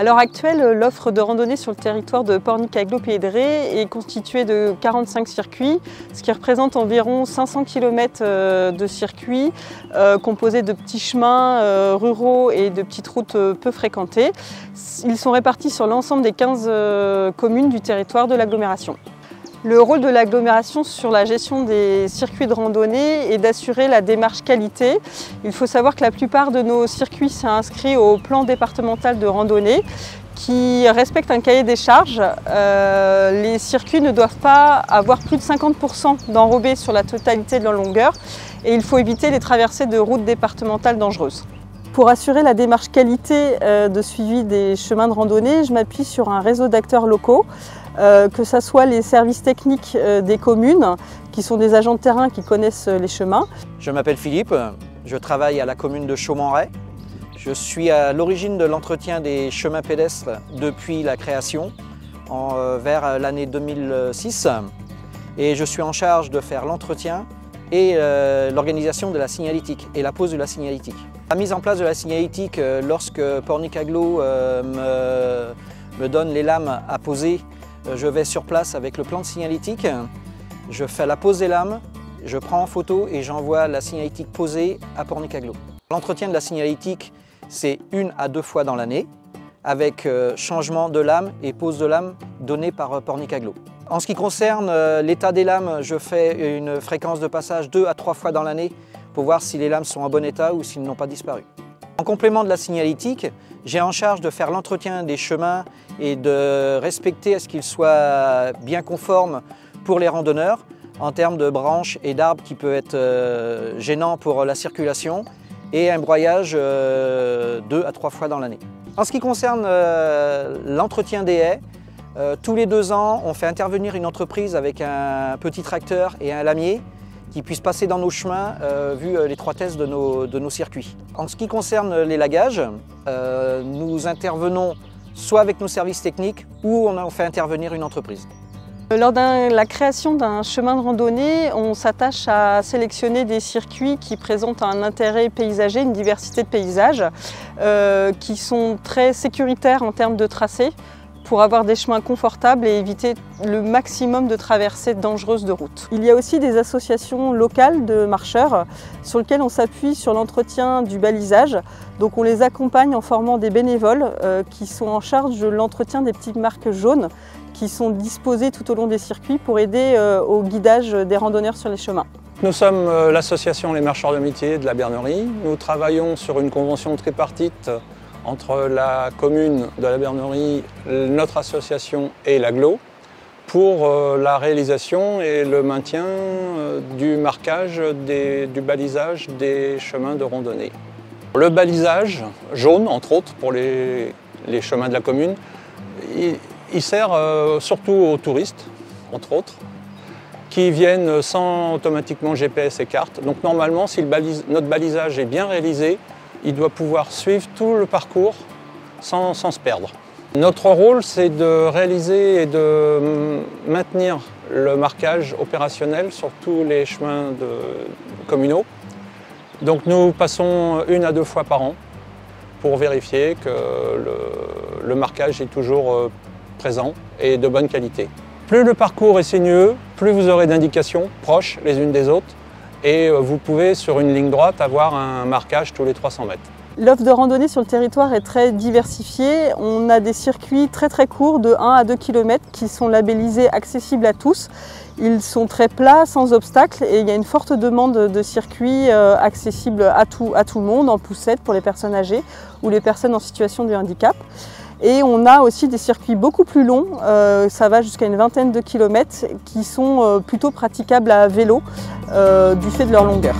À l'heure actuelle, l'offre de randonnée sur le territoire de Pornic-Aglo-Pays de Ré est constituée de 45 circuits, ce qui représente environ 500 km de circuits composés de petits chemins ruraux et de petites routes peu fréquentées. Ils sont répartis sur l'ensemble des 15 communes du territoire de l'agglomération. Le rôle de l'agglomération sur la gestion des circuits de randonnée est d'assurer la démarche qualité. Il faut savoir que la plupart de nos circuits sont inscrits au plan départemental de randonnée qui respecte un cahier des charges. Les circuits ne doivent pas avoir plus de 50% d'enrobés sur la totalité de leur longueur et il faut éviter les traversées de routes départementales dangereuses. Pour assurer la démarche qualité de suivi des chemins de randonnée, je m'appuie sur un réseau d'acteurs locaux, que ce soit les services techniques des communes, qui sont des agents de terrain qui connaissent les chemins. Je m'appelle Philippe, je travaille à la commune de Chaumes-en-Ray. Je suis à l'origine de l'entretien des chemins pédestres depuis la création, vers l'année 2006. Et je suis en charge de faire l'entretien et l'organisation de la signalétique et la pose de la signalétique. La mise en place de la signalétique, lorsque Pornic-Aglo me donne les lames à poser, je vais sur place avec le plan de signalétique, je fais la pose des lames, je prends en photo et j'envoie la signalétique posée à Pornic-Aglo. L'entretien de la signalétique, c'est 1 à 2 fois dans l'année, avec changement de lame et pose de lame donnée par Pornic-Aglo. En ce qui concerne l'état des lames, je fais une fréquence de passage 2 à 3 fois dans l'année pour voir si les lames sont en bon état ou s'ils n'ont pas disparu. En complément de la signalétique, j'ai en charge de faire l'entretien des chemins et de respecter à ce qu'ils soient bien conformes pour les randonneurs en termes de branches et d'arbres qui peuvent être gênants pour la circulation et un broyage 2 à 3 fois dans l'année. En ce qui concerne l'entretien des haies, tous les 2 ans, on fait intervenir une entreprise avec un petit tracteur et un lamier qui puissent passer dans nos chemins vu l'étroitesse de nos circuits. En ce qui concerne les lagages, nous intervenons soit avec nos services techniques ou on fait intervenir une entreprise. Lors de la création d'un chemin de randonnée, on s'attache à sélectionner des circuits qui présentent un intérêt paysager, une diversité de paysages, qui sont très sécuritaires en termes de tracé, pour avoir des chemins confortables et éviter le maximum de traversées dangereuses de route. Il y a aussi des associations locales de marcheurs sur lesquelles on s'appuie sur l'entretien du balisage. Donc on les accompagne en formant des bénévoles qui sont en charge de l'entretien des petites marques jaunes qui sont disposées tout au long des circuits pour aider au guidage des randonneurs sur les chemins. Nous sommes l'association Les Marcheurs de Métier de la Bernerie. Nous travaillons sur une convention tripartite entre la commune de la Bernerie, notre association et l'Aglo pour la réalisation et le maintien du marquage, du balisage des chemins de randonnée. Le balisage jaune, entre autres, pour les chemins de la commune, il sert surtout aux touristes, entre autres, qui viennent sans automatiquement GPS et carte. Donc normalement, si notre balisage est bien réalisé, il doit pouvoir suivre tout le parcours sans se perdre. Notre rôle, c'est de réaliser et de maintenir le marquage opérationnel sur tous les chemins communaux. Donc nous passons 1 à 2 fois par an pour vérifier que le marquage est toujours présent et de bonne qualité. Plus le parcours est sinueux, plus vous aurez d'indications proches les unes des autres. Et vous pouvez, sur une ligne droite, avoir un marquage tous les 300 mètres. L'offre de randonnée sur le territoire est très diversifiée. On a des circuits très courts de 1 à 2 km qui sont labellisés accessibles à tous. Ils sont très plats, sans obstacles et il y a une forte demande de circuits accessibles à tout le monde, en poussette pour les personnes âgées ou les personnes en situation de handicap. Et on a aussi des circuits beaucoup plus longs, ça va jusqu'à une vingtaine de kilomètres, qui sont plutôt praticables à vélo du fait de leur longueur.